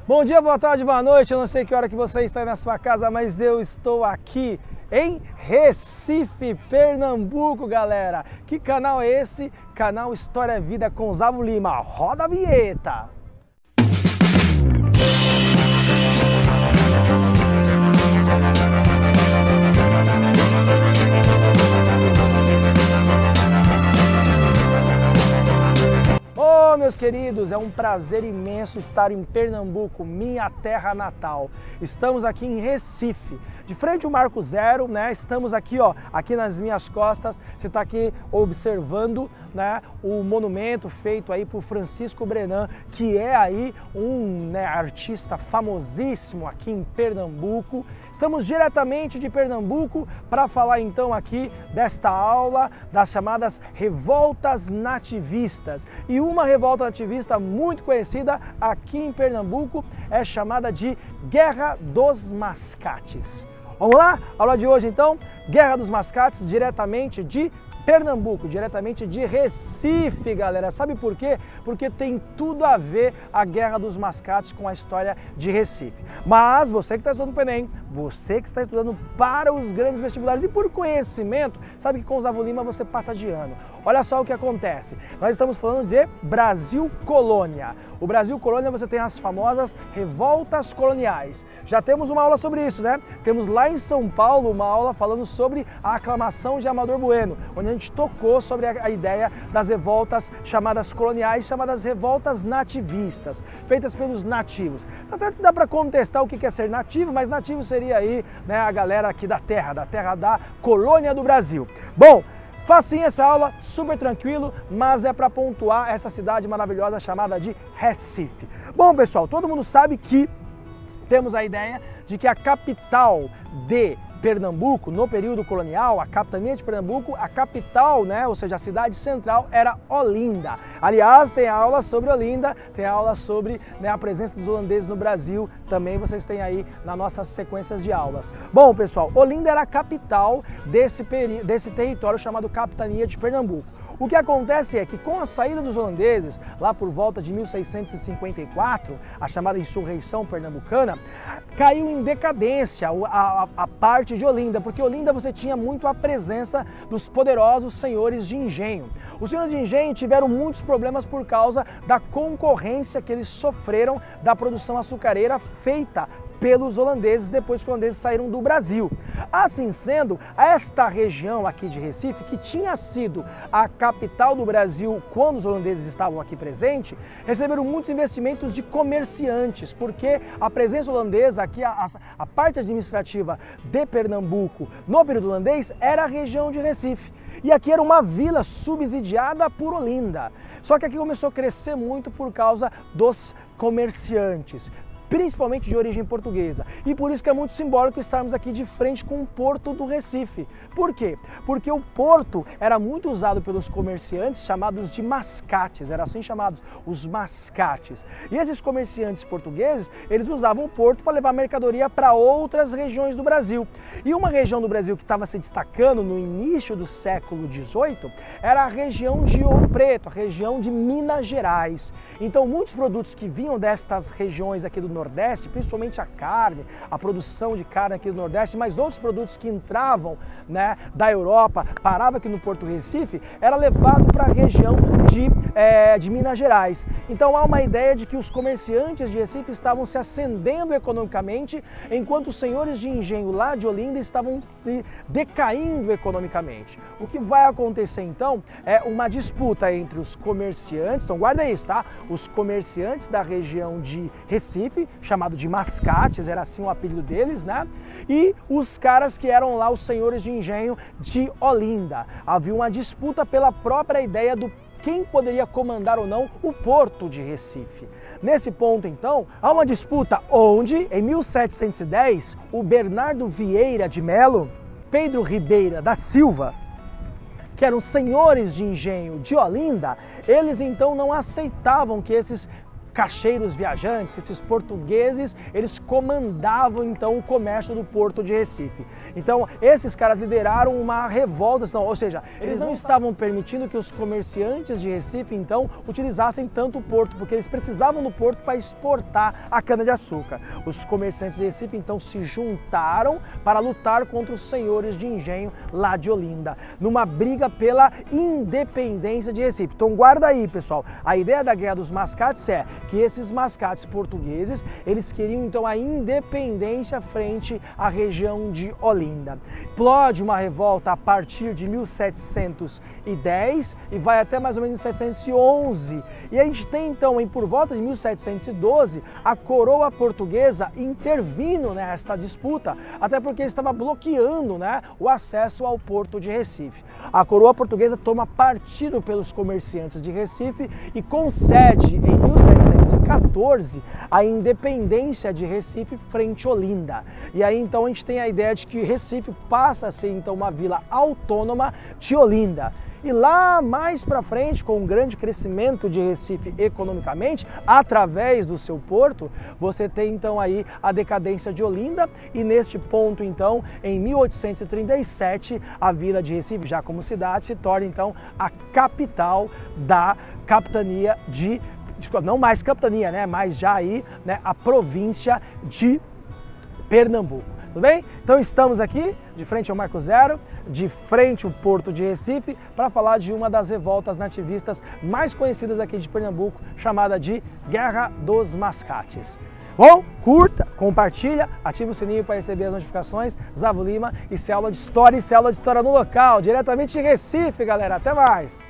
Bom dia, boa tarde, boa noite. Eu não sei que hora que você está aí na sua casa, mas eu estou aqui em Recife, Pernambuco, galera. Que canal é esse? Canal História Vida com Zavo Lima. Roda a vinheta! Oh, meus queridos, é um prazer imenso estar em Pernambuco, minha terra natal. Estamos aqui em Recife, de frente ao Marco Zero, né? Estamos aqui, ó, aqui nas minhas costas. Você está aqui observando, né, o monumento feito aí por Francisco Brenan, que é aí um, né, artista famosíssimo aqui em Pernambuco. Estamos diretamente de Pernambuco para falar então aqui desta aula das chamadas revoltas nativistas. E uma revolta nativista muito conhecida aqui em Pernambuco é chamada de Guerra dos Mascates. Vamos lá? Aula de hoje então, Guerra dos Mascates, diretamente de Pernambuco, diretamente de Recife, galera. Sabe por quê? Porque tem tudo a ver a Guerra dos Mascates com a história de Recife. Mas você que está estudando para o Enem, você que está estudando para os grandes vestibulares e por conhecimento, sabe que com o Zavo Lima você passa de ano. Olha só o que acontece. Nós estamos falando de Brasil Colônia. O Brasil Colônia, você tem as famosas revoltas coloniais. Já temos uma aula sobre isso, né? Temos lá em São Paulo uma aula falando sobre a aclamação de Amador Bueno, onde a gente tocou sobre a ideia das revoltas chamadas coloniais, chamadas revoltas nativistas, feitas pelos nativos. Tá certo que dá para contestar o que é ser nativo, mas nativo seria aí, né, a galera aqui da terra da colônia do Brasil. Bom, facinho essa aula, super tranquilo, mas é para pontuar essa cidade maravilhosa chamada de Recife. Bom, pessoal, todo mundo sabe que temos a ideia de que a capital de Pernambuco, no período colonial, a capitania de Pernambuco, a capital, né, ou seja, a cidade central era Olinda. Aliás, tem aula sobre Olinda, tem aula sobre, né, a presença dos holandeses no Brasil, também vocês têm aí nas nossas sequências de aulas. Bom, pessoal, Olinda era a capital desse território chamado Capitania de Pernambuco. O que acontece é que com a saída dos holandeses, lá por volta de 1654, a chamada insurreição pernambucana, caiu em decadência a parte de Olinda, porque Olinda você tinha muito a presença dos poderosos senhores de engenho. Os senhores de engenho tiveram muitos problemas por causa da concorrência que eles sofreram da produção açucareira feita pelos holandeses depois que os holandeses saíram do Brasil. Assim sendo, esta região aqui de Recife, que tinha sido a capital do Brasil quando os holandeses estavam aqui presentes, receberam muitos investimentos de comerciantes, porque a presença holandesa aqui, a parte administrativa de Pernambuco no período holandês era a região de Recife. E aqui era uma vila subsidiada por Olinda. Só que aqui começou a crescer muito por causa dos comerciantes, principalmente de origem portuguesa. E por isso que é muito simbólico estarmos aqui de frente com o Porto do Recife. Por quê? Porque o porto era muito usado pelos comerciantes chamados de mascates, eram assim chamados, os mascates. E esses comerciantes portugueses, eles usavam o porto para levar mercadoria para outras regiões do Brasil. E uma região do Brasil que estava se destacando no início do século XVIII era a região de Ouro Preto, a região de Minas Gerais. Então muitos produtos que vinham destas regiões aqui do Nordeste, principalmente a carne, a produção de carne aqui do Nordeste, mas outros produtos que entravam, né, da Europa, paravam aqui no Porto Recife, era levado para a região de Minas Gerais. Então há uma ideia de que os comerciantes de Recife estavam se ascendendo economicamente, enquanto os senhores de engenho lá de Olinda estavam decaindo economicamente. O que vai acontecer então é uma disputa entre os comerciantes, então guarda isso, tá? Os comerciantes da região de Recife, chamado de mascates, era assim o apelido deles, né? E os caras que eram lá os senhores de engenho de Olinda. Havia uma disputa pela própria ideia do quem poderia comandar ou não o Porto de Recife. Nesse ponto, então, há uma disputa onde, em 1710, o Bernardo Vieira de Melo, Pedro Ribeira da Silva, que eram senhores de engenho de Olinda, eles então não aceitavam que esses cacheiros viajantes, esses portugueses, eles comandavam então o comércio do Porto de Recife. Então esses caras lideraram uma revolta, ou seja, eles não estavam permitindo que os comerciantes de Recife então utilizassem tanto o porto, porque eles precisavam do porto para exportar a cana-de-açúcar. Os comerciantes de Recife então se juntaram para lutar contra os senhores de engenho lá de Olinda, numa briga pela independência de Recife. Então guarda aí, pessoal, a ideia da Guerra dos Mascates é que esses mascates portugueses, eles queriam então a independência frente à região de Olinda. Explode uma revolta a partir de 1710 e vai até mais ou menos 1711. E a gente tem então, por volta de 1712, a coroa portuguesa intervindo nesta disputa, até porque estava bloqueando, né, o acesso ao Porto de Recife. A coroa portuguesa toma partido pelos comerciantes de Recife e concede em 1714 a independência de Recife frente a Olinda. E aí então a gente tem a ideia de que Recife passa a ser então uma vila autônoma de Olinda. E lá mais para frente, com o grande crescimento de Recife economicamente, através do seu porto, você tem então aí a decadência de Olinda e neste ponto então, em 1837, a vila de Recife, já como cidade, se torna então a capital da capitania de, não mais capitania, né, mas já aí, né, a província de Pernambuco. Tudo bem? Então estamos aqui de frente ao Marco Zero, de frente ao Porto de Recife, para falar de uma das revoltas nativistas mais conhecidas aqui de Pernambuco, chamada de Guerra dos Mascates. Bom, curta, compartilha, ativa o sininho para receber as notificações. Zavo Lima e célula de história no local, diretamente de Recife, galera. Até mais!